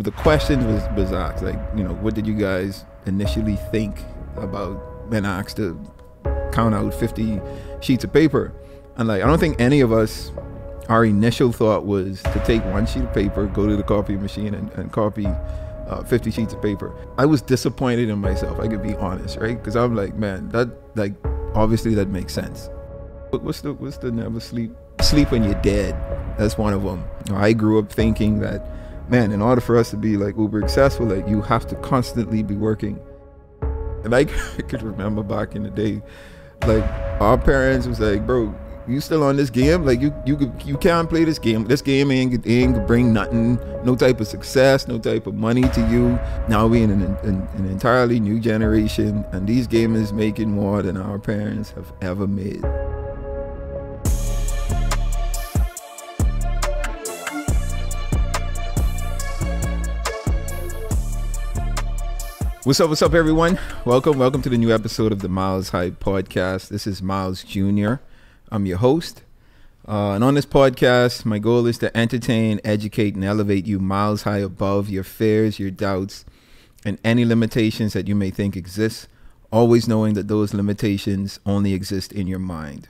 the question was asked, like, what did you guys initially think about when asked to count out 50 sheets of paper? And like, I don't think any of us, our initial thought was to take one sheet of paper, go to the copy machine and copy 50 sheets of paper. I was disappointed in myself, I could be honest, right? Because I'm like, man, that, like, obviously that makes sense. But what's the never sleep when you're dead? That's one of them. I grew up thinking that, man, in order for us to be like uber successful, like, you have to constantly be working. And I could remember back in the day, like, our parents was like, bro, you still on this game? Like, you can't play this game. This game ain't gonna bring nothing, no type of success, no type of money to you. Now we in an entirely new generation, and these gamers making more than our parents have ever made. What's up, everyone? Welcome to the new episode of the Miles High Podcast. This is Miles Jr. I'm your host. And on this podcast, my goal is to entertain, educate, and elevate you miles high above your fears, your doubts, and any limitations that you may think exist, always knowing that those limitations only exist in your mind.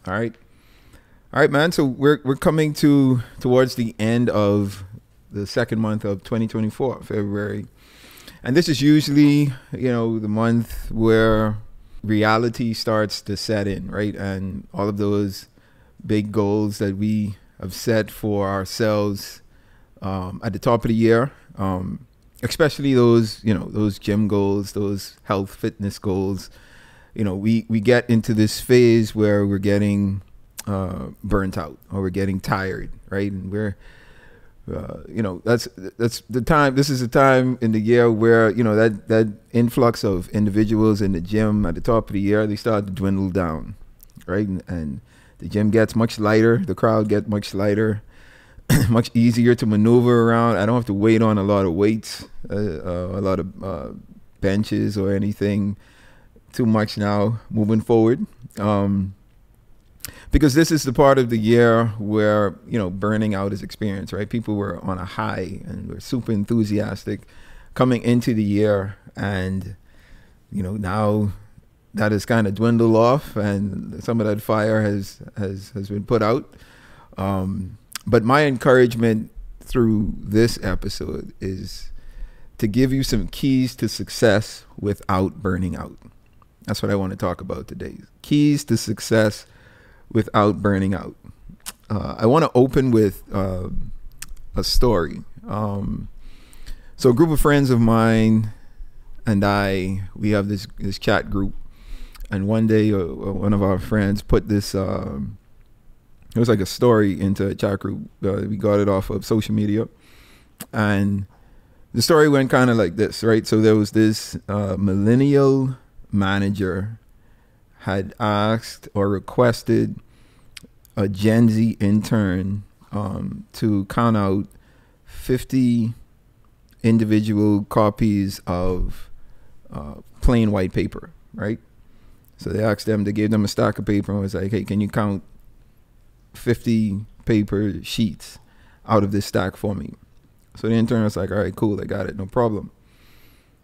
All right, man. So we're coming towards the end of the second month of 2024, February. And this is usually, the month where reality starts to set in, right? And all of those big goals that we have set for ourselves at the top of the year, especially those gym goals, those health fitness goals, we get into this phase where we're getting burnt out, or we're getting tired, right? And we're that's the time. This is the time in the year where, that influx of individuals in the gym at the top of the year, they start to dwindle down, right? And the gym gets much lighter. The crowd gets much lighter, much easier to maneuver around. I don't have to wait on a lot of weights, a lot of benches or anything too much now moving forward. Because this is the part of the year where, burning out is experienced, right? People were on a high and were super enthusiastic coming into the year. And, now that has kind of dwindled off and some of that fire has been put out. But my encouragement through this episode is to give you some keys to success without burning out. That's what I want to talk about today. Keys to success without burning out. I want to open with a story. So a group of friends of mine and we have this chat group, and one day one of our friends put this, it was like a story into a chat group. We got it off of social media, and the story went kind of like this, right? So there was this millennial manager had asked or requested a Gen Z intern to count out 50 individual copies of plain white paper, right? So they asked them, they gave them a stack of paper and was like, hey, can you count 50 paper sheets out of this stack for me? So the intern was like, all right, cool, I got it, no problem.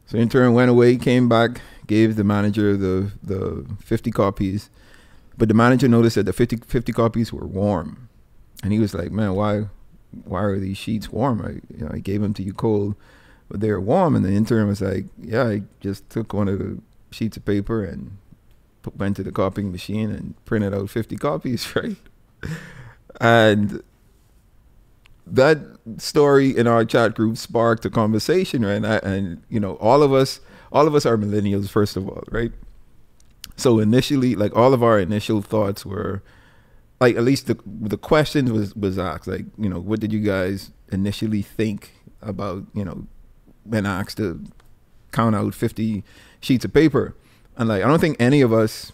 So the intern went away, came back, gave the manager the 50 copies, but the manager noticed that the 50 copies were warm, and he was like, man, why are these sheets warm? I gave them to you cold, but they're warm. And the intern was like, yeah, I just took one of the sheets of paper and went to the copying machine and printed out 50 copies, right? And that story in our chat group sparked a conversation, right? And all of us are millennials, first of all, right? So initially, like, all of our initial thoughts were, like, at least the question was asked, like, what did you guys initially think about, when asked to count out 50 sheets of paper? And like, I don't think any of us,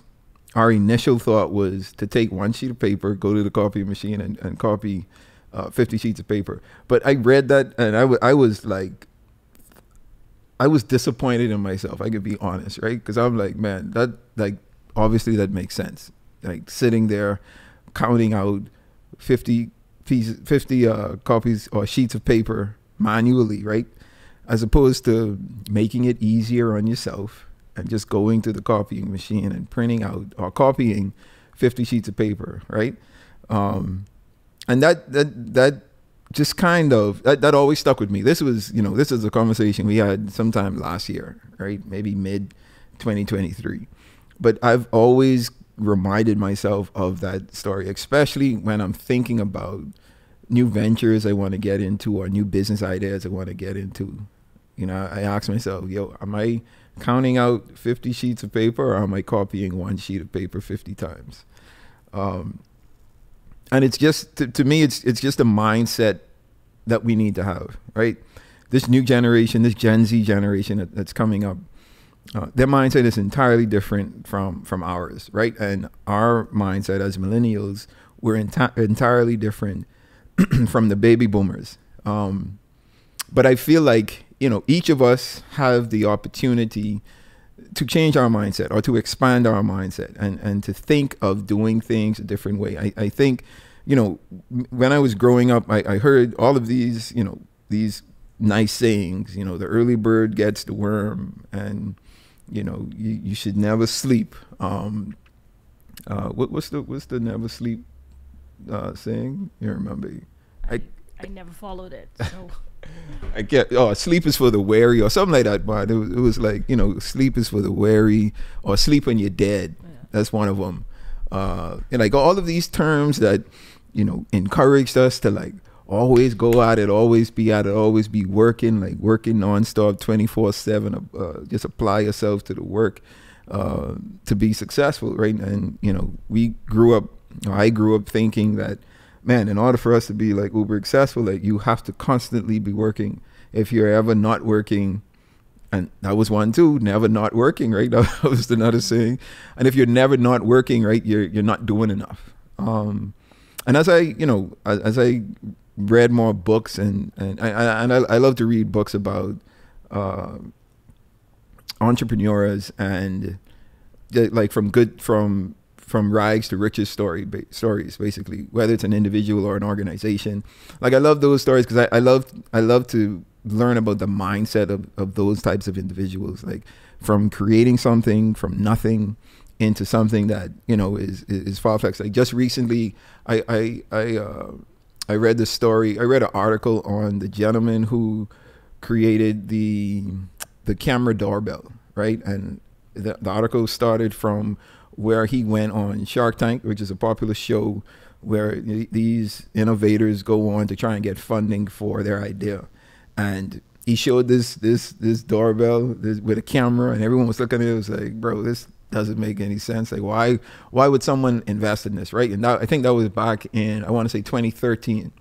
our initial thought was to take one sheet of paper, go to the copy machine and copy 50 sheets of paper. But I read that and I was like, I was disappointed in myself, I could be honest, right? Because I'm like, man, that, like, obviously that makes sense. Like, sitting there counting out 50 copies or sheets of paper manually, right? As opposed to making it easier on yourself and just going to the copying machine and printing out or copying 50 sheets of paper, right? And that just kind of, that always stuck with me. This was, this is a conversation we had sometime last year, right? Maybe mid 2023. But I've always reminded myself of that story, especially when I'm thinking about new ventures I want to get into or new business ideas I want to get into. I ask myself, am I counting out 50 sheets of paper, or am I copying one sheet of paper 50 times? And it's just, to me, it's just a mindset that we need to have, right? This new generation, this Gen Z generation that's coming up, their mindset is entirely different from ours, right? And our mindset as millennials, we're entirely different from the baby boomers. But I feel like, each of us have the opportunity to change our mindset or to expand our mindset and to think of doing things a different way. I think, when I was growing up, I heard all of these, these nice sayings, the early bird gets the worm, and, you should never sleep. What's the never sleep saying? You remember? I never followed it, so. I get, sleep is for the wary or something like that, but it was like, sleep is for the wary, or sleep when you're dead. Yeah. That's one of them. And like all of these terms that, encouraged us to like always go at it, always be at it, always be working, like working nonstop 24/7, just apply yourself to the work, to be successful. Right. And, I grew up thinking that, man, in order for us to be like uber successful, like you have to constantly be working. If you're ever not working, and that was one too, never not working, right? That was another saying. And if you're never not working, right, you're not doing enough. And as I read more books and I love to read books about entrepreneurs and like from rags to riches stories, basically, whether it's an individual or an organization. Like I love those stories because I love to learn about the mindset of those types of individuals, like from creating something from nothing into something that, is far-fetched. Like just recently, I read the story, I read an article on the gentleman who created the camera doorbell, right? And the article started from where he went on Shark Tank, which is a popular show where these innovators go on to try and get funding for their idea. And he showed this doorbell with a camera, and everyone was looking at it. It was like, bro, this doesn't make any sense. Like, why would someone invest in this, right? And I think that was back in, I want to say 2013.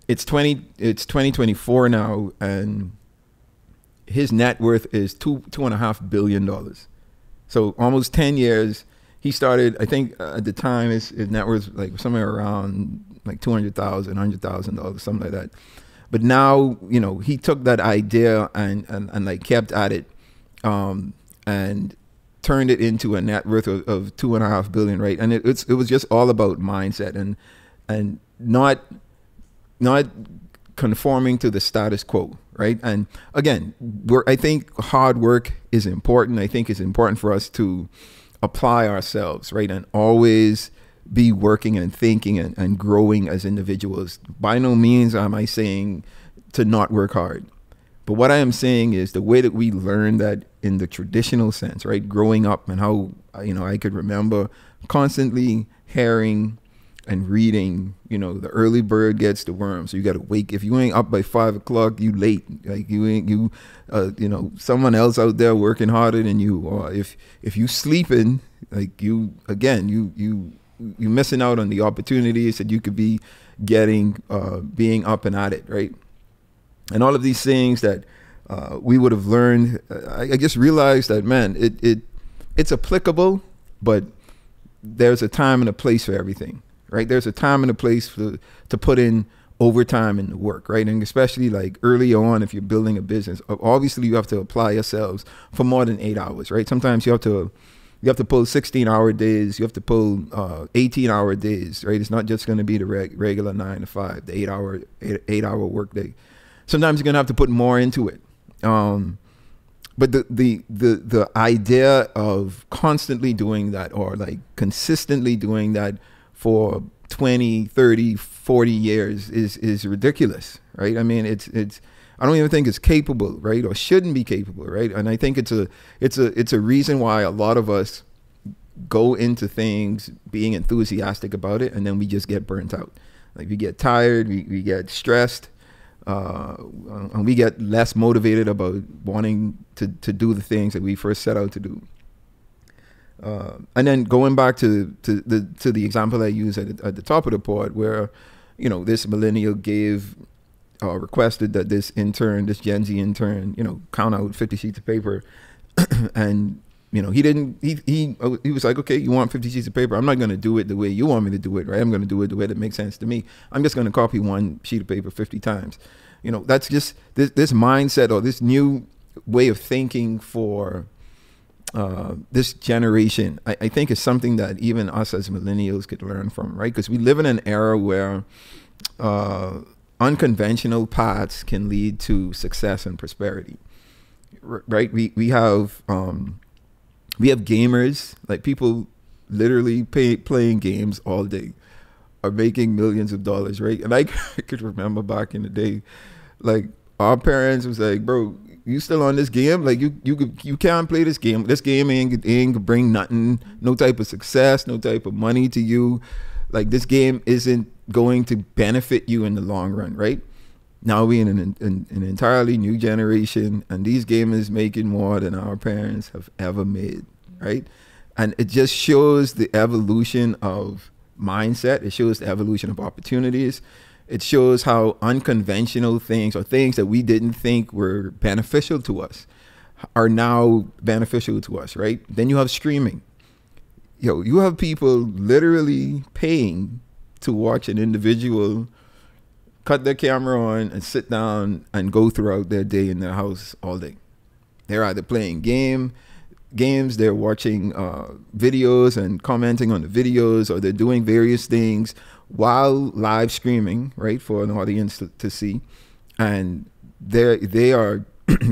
It's 2024 now, and his net worth is $2.5 billion. So almost 10 years. He started, I think at the time his net worth was like somewhere around like $200,000, $100,000, something like that. But now, he took that idea and like kept at it, and turned it into a net worth of $2.5 billion, right? And it was just all about mindset and not conforming to the status quo, right? And again, I think hard work is important. I think it's important for us to apply ourselves, right? And always be working and thinking and growing as individuals. By no means am I saying to not work hard. But what I am saying is the way that we learn that in the traditional sense, right? Growing up, and how, I could remember constantly hearing and reading, the early bird gets the worm. So you got to wake. If you ain't up by 5 o'clock, you late. Like someone else out there working harder than you. Or if you sleeping, like you missing out on the opportunities that you could be getting, being up and at it, right? And all of these things that we would have learned, I just realized that, man, it's applicable, but there's a time and a place for everything, right? There's a time and a place to put in overtime in the work, right? And especially like early on, if you're building a business, obviously you have to apply yourselves for more than 8 hours, right? Sometimes you have to pull 16-hour days. You have to pull 18-hour days, right? It's not just going to be the regular 9 to 5, the 8-hour work day. sometimes you're gonna have to put more into it. But the idea of constantly doing that, or like consistently doing that for 20, 30, 40 years is ridiculous, right? I mean, it's I don't even think it's capable, right? Or shouldn't be capable, right? And I think it's a reason why a lot of us go into things being enthusiastic about it, and then we just get burnt out. Like we get tired, we get stressed, and we get less motivated about wanting to do the things that we first set out to do. And then going back to the example I used at the top of the pod, where, you know, this millennial requested that this Gen Z intern, you know, count out 50 sheets of paper, and you know, he was like, okay, you want 50 sheets of paper? I'm not going to do it the way you want me to do it, right? I'm going to do it the way that makes sense to me. I'm just going to copy one sheet of paper 50 times. You know, that's just this mindset, or this new way of thinking for this generation. I think is something that even us as millennials could learn from, right? Because we live in an era where unconventional paths can lead to success and prosperity, right? We have gamers, like people literally playing games all day are making millions of dollars, right? And I could remember back in the day, like our parents was like, bro, you still on this game? Like you can't play this game. This game ain't bring nothing, no type of success, no type of money to you. Like this game isn't going to benefit you in the long run, right? Now we in an entirely new generation, and these gamers making more than our parents have ever made, right? And it just shows the evolution of mindset. It shows the evolution of opportunities. It shows how unconventional things, or things that we didn't think were beneficial to us, are now beneficial to us, right? Then you have streaming. You have people literally paying to watch an individual cut their camera on and sit down and go throughout their day in their house all day. They're either playing games, they're watching videos and commenting on the videos, or they're doing various things while live streaming, right, for an audience to see. And they are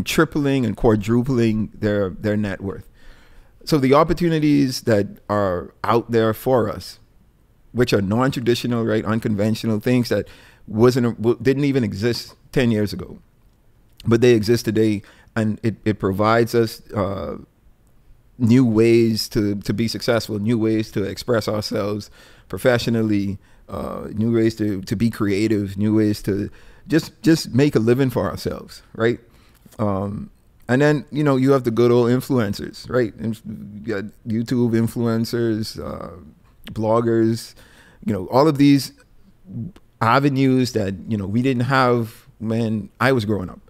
tripling and quadrupling their net worth. So the opportunities that are out there for us, which are non-traditional, right, unconventional things that didn't even exist 10 years ago, but they exist today, and it provides us new ways to be successful, new ways to express ourselves professionally, new ways to be creative, new ways to just make a living for ourselves, right? And then, you know, you have the good old influencers, right? And you got YouTube influencers, bloggers, you know, all of these avenues that, you know, we didn't have when I was growing up.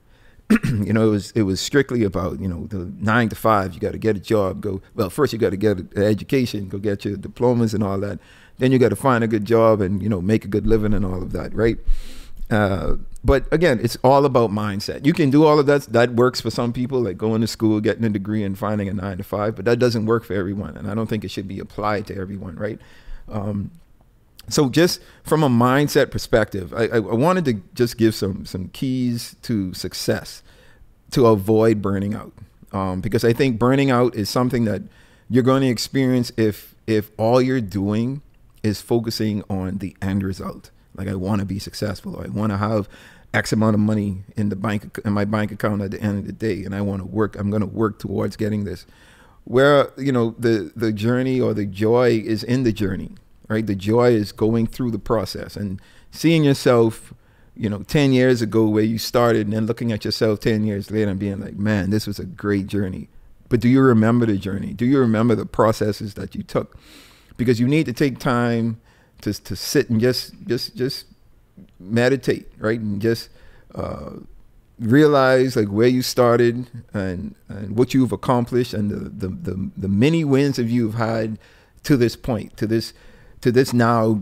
You know, it was strictly about, you know, the 9 to 5. You got to get a job. First you got to get an education, go get your diplomas and all that. Then you got to find a good job and, you know, make a good living and all of that, right? But again, it's all about mindset. You can do all of that. That works for some people, like going to school, getting a degree, and finding a 9 to 5. But that doesn't work for everyone, and I don't think it should be applied to everyone, right? So just from a mindset perspective, I wanted to just give some keys to success to avoid burning out, because I think burning out is something that you're going to experience if all you're doing is focusing on the end result. Like, I want to be successful, or I want to have X amount of money in my bank account at the end of the day, and I'm going to work towards getting this. Where, you know, the journey, or the joy, is in the journey, right? The joy is going through the process and seeing yourself, you know, 10 years ago where you started, and then looking at yourself 10 years later and being like, man, this was a great journey. But do you remember the journey? Do you remember the processes that you took? Because you need to take time to sit and just meditate, right? And just realize, like, where you started and what you've accomplished, and the many wins that you've had to this point, to this now,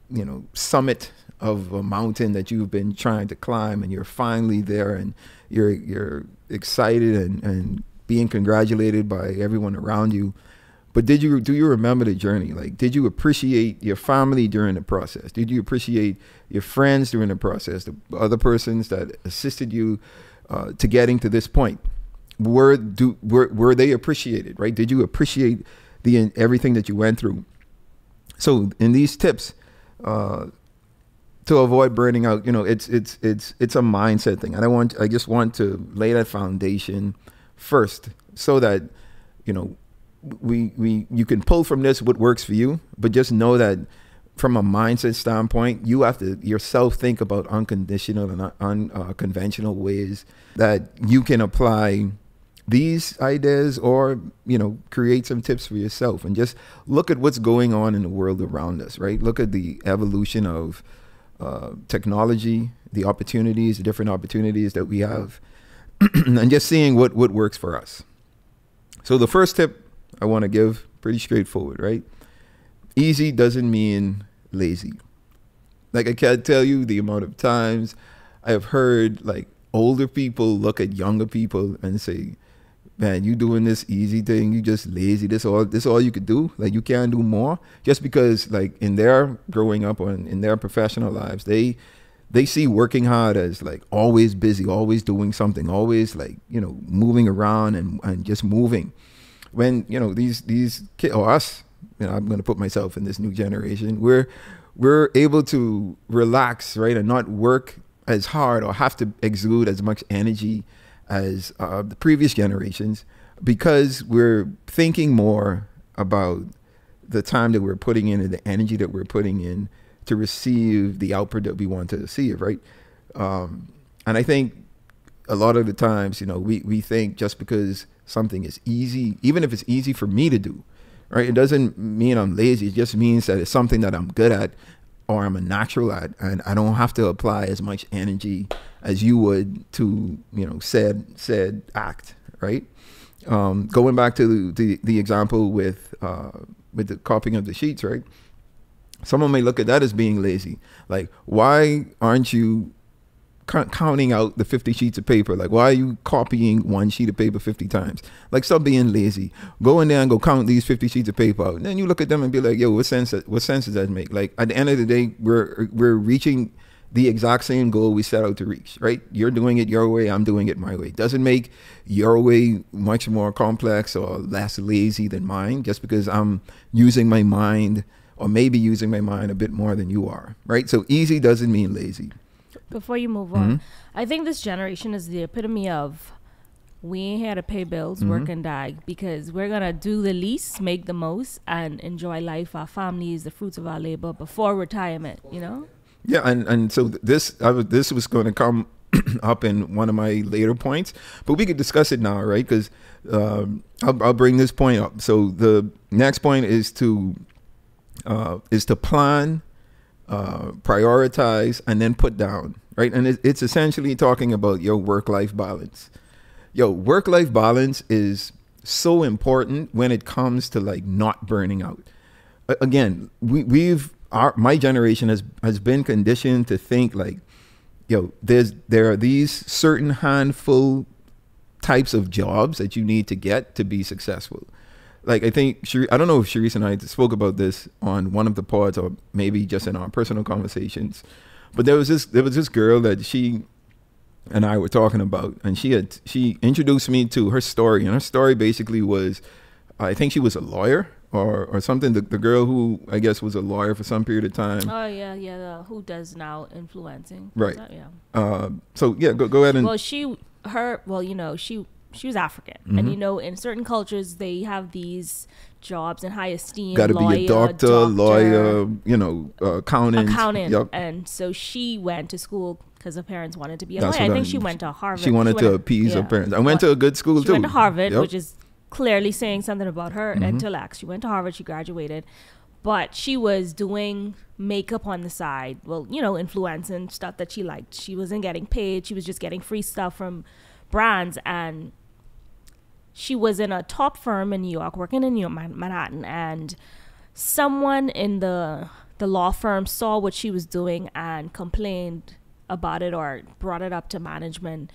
you know, summit of a mountain that you've been trying to climb, and you're finally there, and you're excited and being congratulated by everyone around you. But do you remember the journey? Like, did you appreciate your family during the process? Did you appreciate your friends during the process, the other persons that assisted you to getting to this point? Were they appreciated, right? Did you appreciate everything that you went through? So in these tips, to avoid burning out, it's a mindset thing. I just want to lay that foundation first, so that you can pull from this what works for you, but just know that from a mindset standpoint, you have to yourself think about unconditional and unconventional ways that you can apply these ideas, or create some tips for yourself, and just look at what's going on in the world around us, right? Look at the evolution of technology, the different opportunities that we have, and just seeing what works for us. So the first tip I want to give, pretty straightforward, right? Easy doesn't mean lazy. Like, I can't tell you the amount of times I have heard like older people look at younger people and say, man, you doing this easy thing, you just lazy, this all you could do, like you can't do more, just because like in their growing up or in their professional lives, they see working hard as like always busy, always doing something, always like moving around and just moving. When these kids, or us, I'm going to put myself in this new generation, we're able to relax, right, and not work as hard or have to exude as much energy as the previous generations, because we're thinking more about the time that we're putting in and the energy that we're putting in to receive the output that we want to receive, right? And I think a lot of the times, we think just because something is easy, even if it's easy for me to do, right, it doesn't mean I'm lazy. It just means that it's something that I'm good at, or I'm a natural at, and I don't have to apply as much energy as you would to said act, right? Going back to the example with the copying of the sheets, right? Someone may look at that as being lazy. Like, why aren't you counting out the 50 sheets of paper? Like, why are you copying one sheet of paper 50 times? Like, stop being lazy. Go in there and go count these 50 sheets of paper out. And then you look at them and be like, yo, what sense does that make? Like, at the end of the day, we're reaching the exact same goal we set out to reach, right? You're doing it your way, I'm doing it my way. Doesn't make your way much more complex or less lazy than mine, just because I'm using my mind, or maybe using my mind a bit more than you are, right? So easy doesn't mean lazy. Before you move on, I think this generation is the epitome of, we ain't here to pay bills, work and die, because we're going to do the least, make the most, and enjoy life, our families, the fruits of our labor before retirement, Yeah, and so this was going to come up in one of my later points, but we could discuss it now, right? Because I'll bring this point up. So the next point is to plan, prioritize, and then put down, right? And it's essentially talking about your work-life balance. Work-life balance is so important when it comes to like not burning out. Again, my generation has been conditioned to think like, there are these certain handful types of jobs that you need to get to be successful. Like, I think, I don't know if Sharice and I spoke about this on one of the pods, or maybe just in our personal conversations, but there was this girl that she and I were talking about, and she introduced me to her story, and her story basically was, I think she was a lawyer or something. The girl who I guess was a lawyer for some period of time. Oh yeah. Who does now influencing? Right. Yeah. So yeah, go ahead and. Well, she was African, and in certain cultures they have these jobs in high esteem. Got to be a doctor, lawyer, accountant. Yep. And so she went to school because her parents wanted to be a lawyer. I think she went to Harvard. She wanted to appease her parents. I went to a good school too. She went to Harvard, which is clearly saying something about her intellect. She went to Harvard, she graduated, but she was doing makeup on the side. Well, influencing stuff that she liked. She wasn't getting paid. She was just getting free stuff from brands, and she was in a top firm in New York, working in New York, Manhattan, and someone in the law firm saw what she was doing and complained about it or brought it up to management.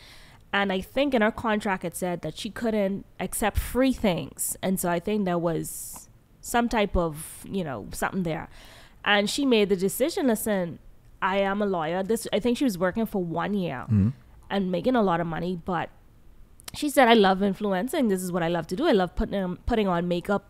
And I think in her contract it said that she couldn't accept free things. And so I think that was some type of, something there. And she made the decision, listen, I am a lawyer. I think she was working for 1 year and making a lot of money, but she said, I love influencing. This is what I love to do. I love putting on makeup.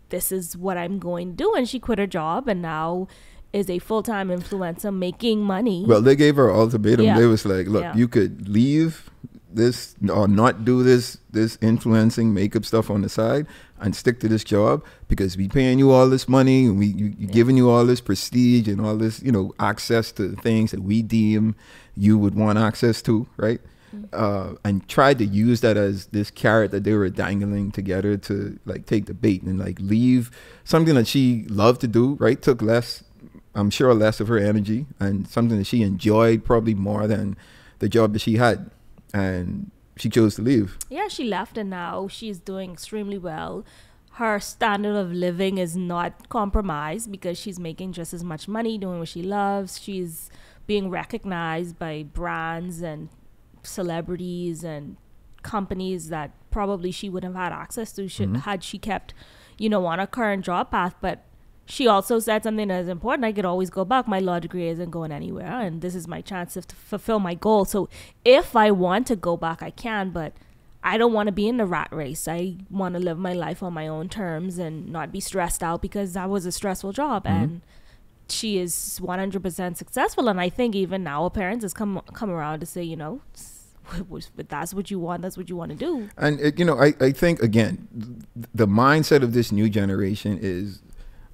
This is what I'm going to do. And she quit her job and now is a full-time influencer making money. Well, they gave her an ultimatum. Yeah. They was like, look, you could leave this or not do this influencing makeup stuff on the side and stick to this job, because we paying you all this money and you giving you all this prestige and all this, access to things that we deem you would want access to, right? And tried to use that as this carrot that they were dangling together to like take the bait and like leave something that she loved to do, right? Took less of her energy, and something that she enjoyed probably more than the job that she had, and she chose to leave. Yeah, she left, and now she's doing extremely well. Her standard of living is not compromised because she's making just as much money doing what she loves. She's being recognized by brands and celebrities and companies that probably she wouldn't have had access to had she kept, on her current job path. But she also said something that is important. I could always go back. My law degree isn't going anywhere, and this is my chance to fulfill my goal. So if I want to go back, I can, but I don't want to be in the rat race. I want to live my life on my own terms and not be stressed out, because that was a stressful job. And she is 100% successful. And I think even now her parents has come around to say, but that's what you want. That's what you want to do. And, I think, again, the mindset of this new generation is,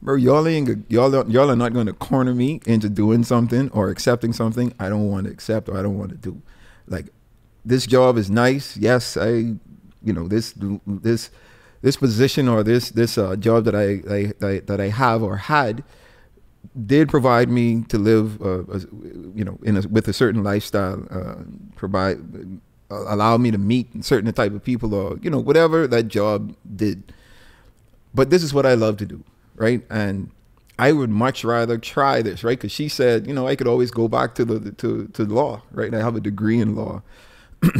bro, y'all are not going to corner me into doing something or accepting something I don't want to accept or I don't want to do. Like, this job is nice. Yes, this position or this job that I have or had did provide me to live, with a certain lifestyle, allow me to meet certain type of people, or whatever that job did. But this is what I love to do, right? And I would much rather try this, right? Because she said, I could always go back to law, right? I have a degree in law,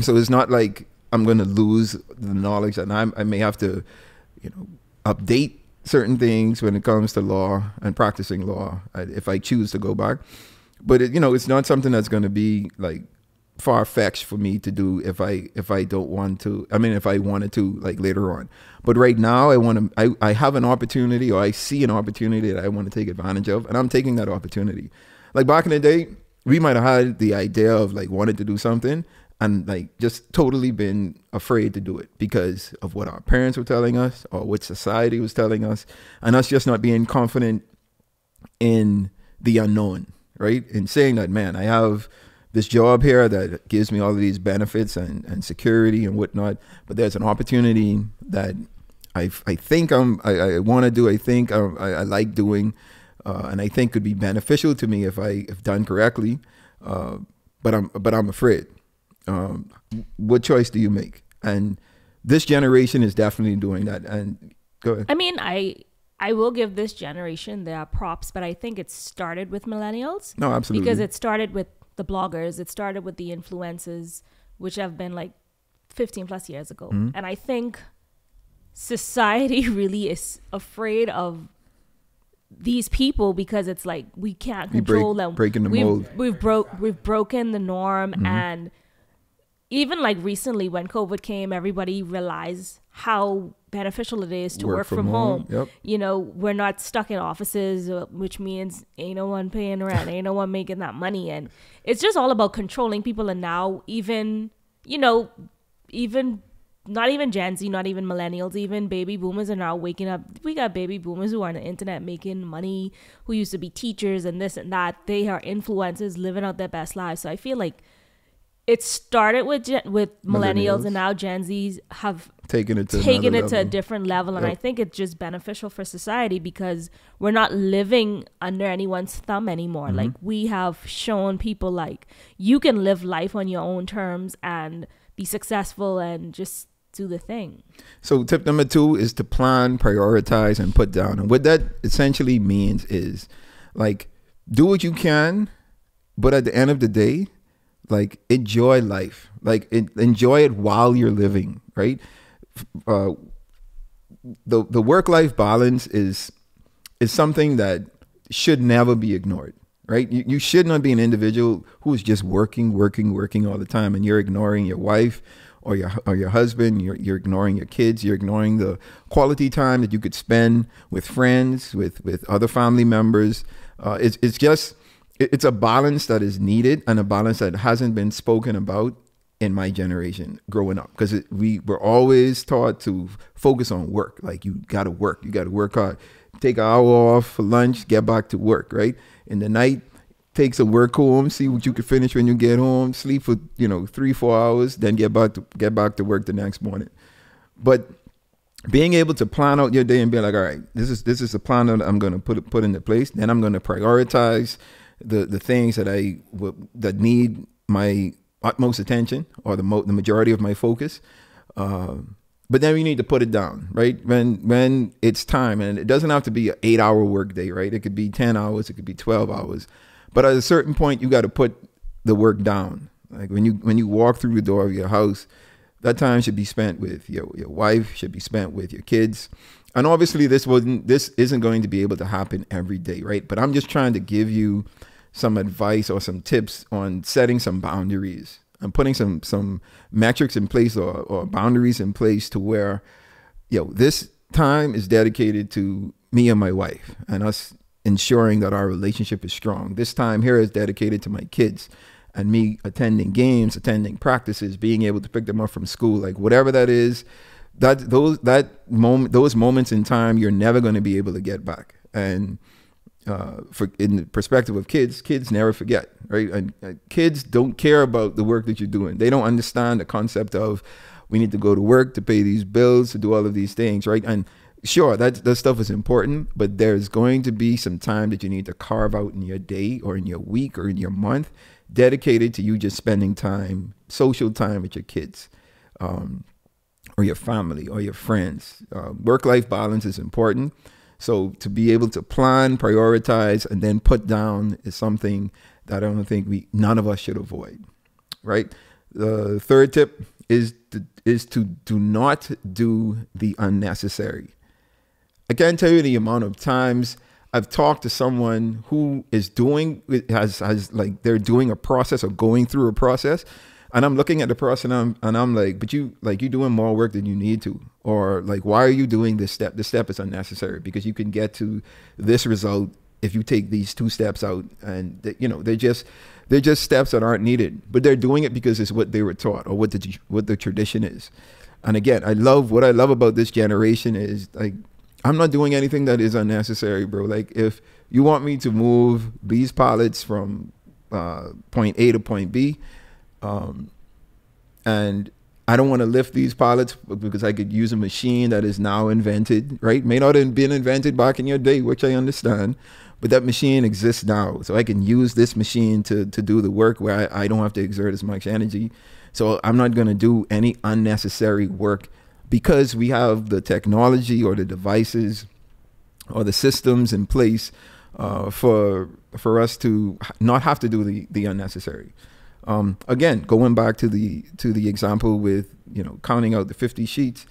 so it's not like I'm going to lose the knowledge, and I may have to, update certain things when it comes to law and practicing law if I choose to go back. But it's not something that's going to be like far-fetched for me to do if I don't want to. I mean, if I wanted to, like, later on. But right now I have an opportunity, or I see an opportunity that I want to take advantage of, and I'm taking that opportunity. Like, back in the day, we might have had the idea of like wanting to do something and like just totally been afraid to do it because of what our parents were telling us or what society was telling us, and us just not being confident in the unknown, right? And saying that, man, I have this job here that gives me all of these benefits and security and whatnot, but there's an opportunity that I think I want to do, I think I like doing, and I think could be beneficial to me if done correctly, but I'm afraid. What choice do you make? And this generation is definitely doing that. And go ahead. I mean, I will give this generation their props, but I think it started with millennials. No, absolutely. Because it started with the bloggers. It started with the influencers, which have been like 15 plus years ago. And I think society really is afraid of these people because it's like we can't control them. Breaking the mold. We've broken the norm. And even like recently when COVID came, everybody realized how beneficial it is to work from home. Yep. We're not stuck in offices, which means ain't no one paying rent, ain't no one making that money. And it's just all about controlling people. And now even not even Gen Z, not even millennials, even baby boomers are now waking up. We got baby boomers who are on the internet making money, who used to be teachers and this and that. They are influencers living out their best lives. So I feel like it started with millennials, and now Gen Zs have taken it to a different level. And I think it's just beneficial for society because we're not living under anyone's thumb anymore. Like, we have shown people like you can live life on your own terms and be successful and just do the thing. So tip number 2 is to plan, prioritize, and put down. And what that essentially means is like, do what you can, but at the end of the day, like, enjoy life, like enjoy it while you're living, right? the work-life balance is something that should never be ignored, right? You should not be an individual who is just working all the time, and you're ignoring your wife or your husband. You're ignoring your kids. You're ignoring the quality time that you could spend with friends, with other family members. It's a balance that is needed, and a balance that hasn't been spoken about in my generation growing up, because we were always taught to focus on work. Like, you got to work hard, take an hour off for lunch, get back to work, right? In the night, take some work home, see what you can finish when you get home, sleep for 3-4 hours, then get back to work the next morning. But being able to plan out your day and be like, all right, this is the plan that I'm going to put into place. Then I'm going to prioritize the things that need my utmost attention, or the majority of my focus. But then we need to put it down, right? When it's time, and it doesn't have to be an 8-hour work day, right? It could be 10 hours, it could be 12 hours. But at a certain point, you got to put the work down. Like, when you walk through the door of your house, that time should be spent with your wife, should be spent with your kids. And obviously this isn't going to be able to happen every day, right? But I'm just trying to give you some advice or some tips on setting some boundaries and putting some metrics in place, or boundaries in place, to where, this time is dedicated to me and my wife, and us ensuring that our relationship is strong. This time here is dedicated to my kids and me attending games, attending practices, being able to pick them up from school, like whatever that is. Those moments in time, you're never going to be able to get back. And in the perspective of kids never forget, right? And kids don't care about the work that you're doing. They don't understand the concept of, we need to go to work to pay these bills, to do all of these things, right? And sure, that stuff is important, but there's going to be some time that you need to carve out in your day, or in your week, or in your month, dedicated to you just spending time, social time with your kids, or your family, or your friends. Work-life balance is important. So to be able to plan, prioritize, and then put down is something that I don't think none of us should avoid, right? The third tip is to do not do the unnecessary. I can't tell you the amount of times I've talked to someone who is they're doing a process, or going through a process, and I'm looking at the process, and I'm like, but you're doing more work than you need to. Or like, why are you doing this step? This step is unnecessary, because you can get to this result if you take these 2 steps out. And they're just steps that aren't needed, but they're doing it because it's what they were taught, or what the tradition is. And again, what I love about this generation is, like, I'm not doing anything that is unnecessary, bro. Like, if you want me to move these pallets from point A to point B, and I don't want to lift these pallets because I could use a machine that is now invented, right? May not have been invented back in your day, which I understand, but that machine exists now. So I can use this machine to do the work where I don't have to exert as much energy. So I'm not going to do any unnecessary work, because we have the technology, or the devices, or the systems in place for us to not have to do the unnecessary. Again, going back to the example with, counting out the 50 sheets,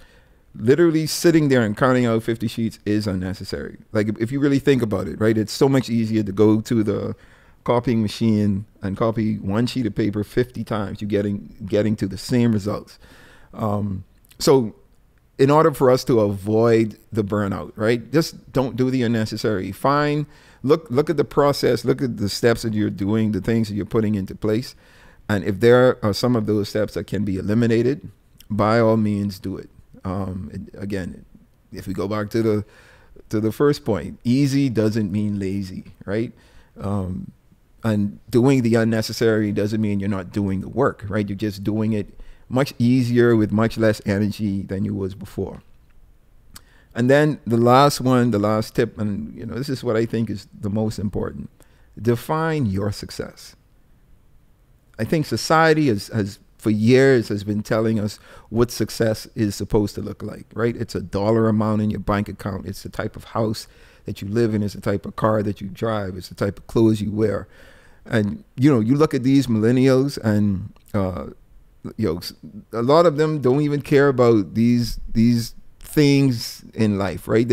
literally sitting there and counting out 50 sheets is unnecessary. Like, if you really think about it, right? It's so much easier to go to the copying machine and copy one sheet of paper 50 times. You're getting to the same results. So in order for us to avoid the burnout, right? Just don't do the unnecessary. Look at the process, look at the steps that you're doing, the things that you're putting into place. And if there are some of those steps that can be eliminated, by all means do it. Again, if we go back to the first point, easy doesn't mean lazy, right? And doing the unnecessary doesn't mean you're not doing the work, right? You're just doing it much easier with much less energy than you was before. And then the last tip, and this is what I think is the most important. Define your success. I think society has for years has been telling us what success is supposed to look like, right? It's a dollar amount in your bank account. It's the type of house that you live in. It's the type of car that you drive. It's the type of clothes you wear. And, you look at these millennials, and, a lot of them don't even care about these things in life, right?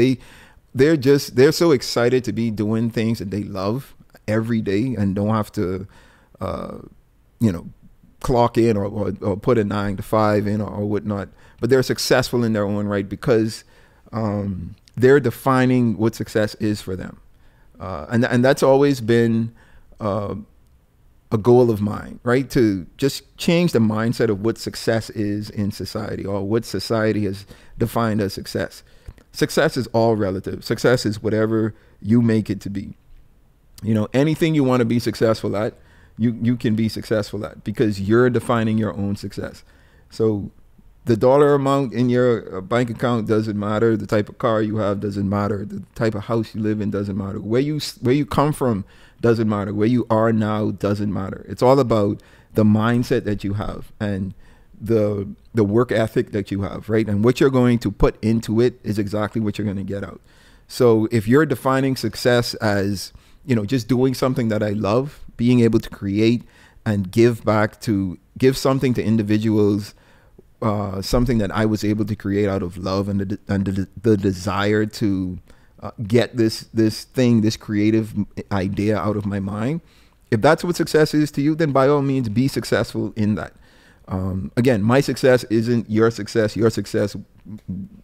They're so excited to be doing things that they love every day and don't have to, you know, clock in or put a 9 to 5 in or whatnot. But they're successful in their own right because they're defining what success is for them. And that's always been a goal of mine, right? To just change the mindset of what success is in society or what society has defined as success. Success is all relative. Success is whatever you make it to be. You know, anything you want to be successful at, you can be successful at because you're defining your own success. So the dollar amount in your bank account doesn't matter. The type of car you have doesn't matter. The type of house you live in doesn't matter. Where you come from doesn't matter. Where you are now doesn't matter. It's all about the mindset that you have and the work ethic that you have, right? And what you're going to put into it is exactly what you're going to get out. So if you're defining success as, you know, just doing something that I love, being able to create and give something to individuals, something that I was able to create out of love and the desire to get this creative idea out of my mind. If that's what success is to you, then by all means be successful in that. Again, my success isn't your success. Your success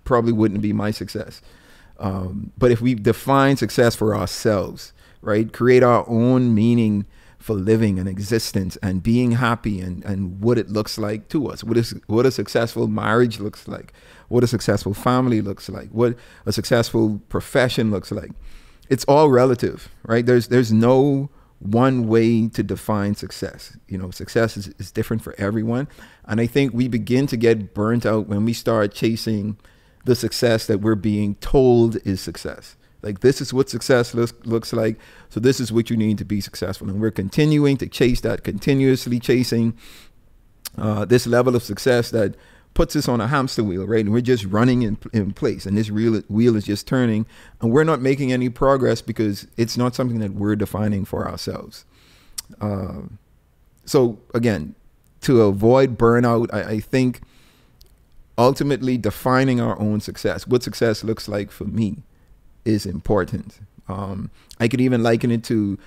probably wouldn't be my success. But if we define success for ourselves, right, create our own meaning for living and existence and being happy and what it looks like to us, what a successful marriage looks like, what a successful family looks like, what a successful profession looks like. It's all relative, right? There's no one way to define success. You know, success is different for everyone. And I think we begin to get burnt out when we start chasing the success that we're being told is success. Like, this is what success looks like. So this is what you need to be successful. And we're continuing to chase that, continuously chasing this level of success that puts us on a hamster wheel, right? And we're just running in place. And this wheel is just turning. And we're not making any progress because it's not something that we're defining for ourselves. So again, to avoid burnout, I think ultimately defining our own success, what success looks like for me, is important. I could even liken it to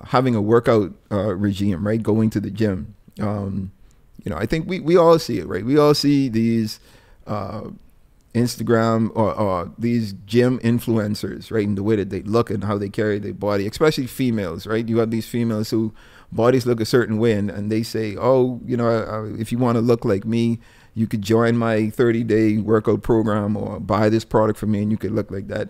having a workout regime, right? Going to the gym. You know, I think we all see it, right? We all see these Instagram or these gym influencers, right? And the way that they look and how they carry their body, especially females, right? You have these females who bodies look a certain way and they say, oh, you know, if you want to look like me, you could join my 30-day workout program or buy this product from me and you could look like that.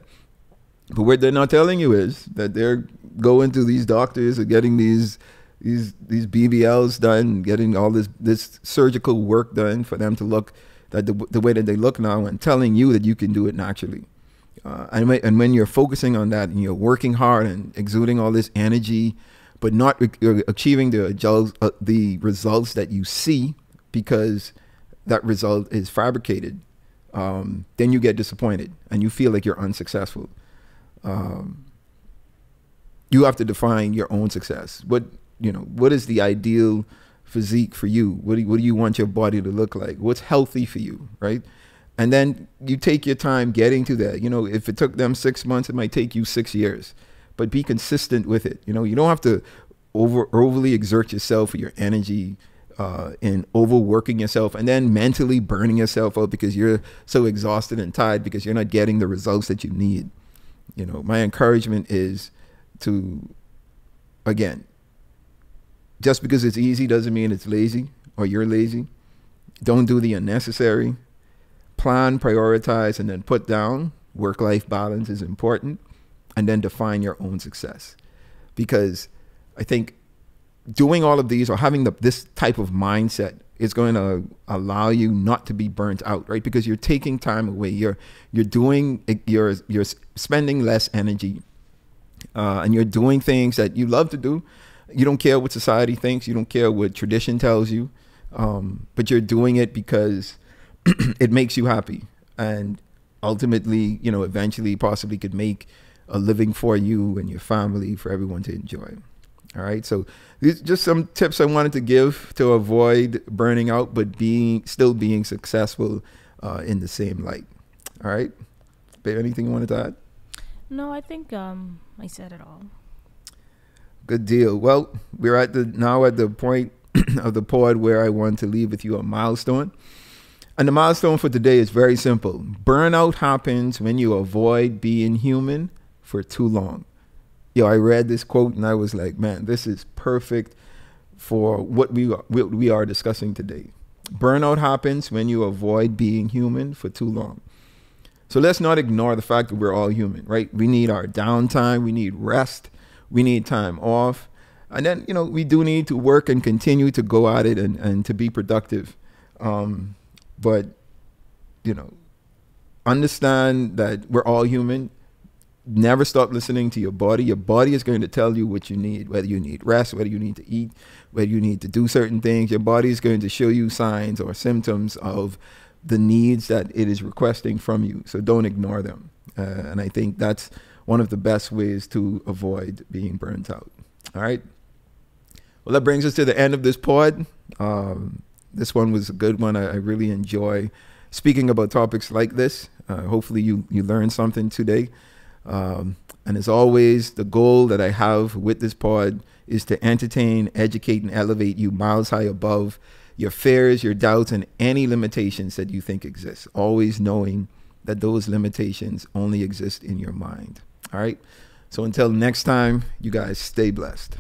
But what they're not telling you is that they're going to these doctors or getting these BBLs done, getting all this surgical work done for them to look that the way that they look now, and telling you that you can do it naturally. And when you're focusing on that and you're working hard and exuding all this energy, but not achieving the results that you see because that result is fabricated, then you get disappointed and you feel like you're unsuccessful. You have to define your own success. What is the ideal physique for you? What do you want your body to look like? What's healthy for you, right? And then you take your time getting to that. You know, if it took them 6 months, it might take you 6 years, but be consistent with it. You know, you don't have to overly exert yourself or your energy in overworking yourself and then mentally burning yourself out because you're so exhausted and tired because you're not getting the results that you need. You know, my encouragement is to, again, just because it's easy doesn't mean it's lazy or you're lazy. Don't do the unnecessary. Plan, prioritize, and then put down. Work-life balance is important. And then define your own success. Because I think doing all of these or having this type of mindset is going to allow you not to be burnt out, right? Because you're taking time away. You're spending less energy, and you're doing things that you love to do. You don't care what society thinks. You don't care what tradition tells you, but you're doing it because it makes you happy, and ultimately, you know, eventually, possibly could make a living for you and your family, for everyone to enjoy. All right, so these just some tips I wanted to give to avoid burning out, but still being successful in the same light. All right. Babe, anything you wanted to add? No, I think I said it all. Good deal. Well, we're now at the point of the pod where I want to leave with you a milestone. And the milestone for today is very simple. Burnout happens when you avoid being human for too long. I read this quote and I was like, man, this is perfect for what we are discussing today. Burnout happens when you avoid being human for too long. So let's not ignore the fact that we're all human, right? We need our downtime. We need rest. We need time off. And then, we do need to work and continue to go at it and to be productive. But, understand that we're all human. Never stop listening to your body. Your body is going to tell you what you need, whether you need rest, whether you need to eat, whether you need to do certain things. Your body is going to show you signs or symptoms of the needs that it is requesting from you. So don't ignore them. And I think that's one of the best ways to avoid being burnt out. All right. Well, that brings us to the end of this pod. This one was a good one. I really enjoy speaking about topics like this. Hopefully you learned something today. And as always, the goal that I have with this pod is to entertain, educate, and elevate you miles high above your fears, your doubts, and any limitations that you think exist. Always knowing that those limitations only exist in your mind. All right. So until next time, you guys stay blessed.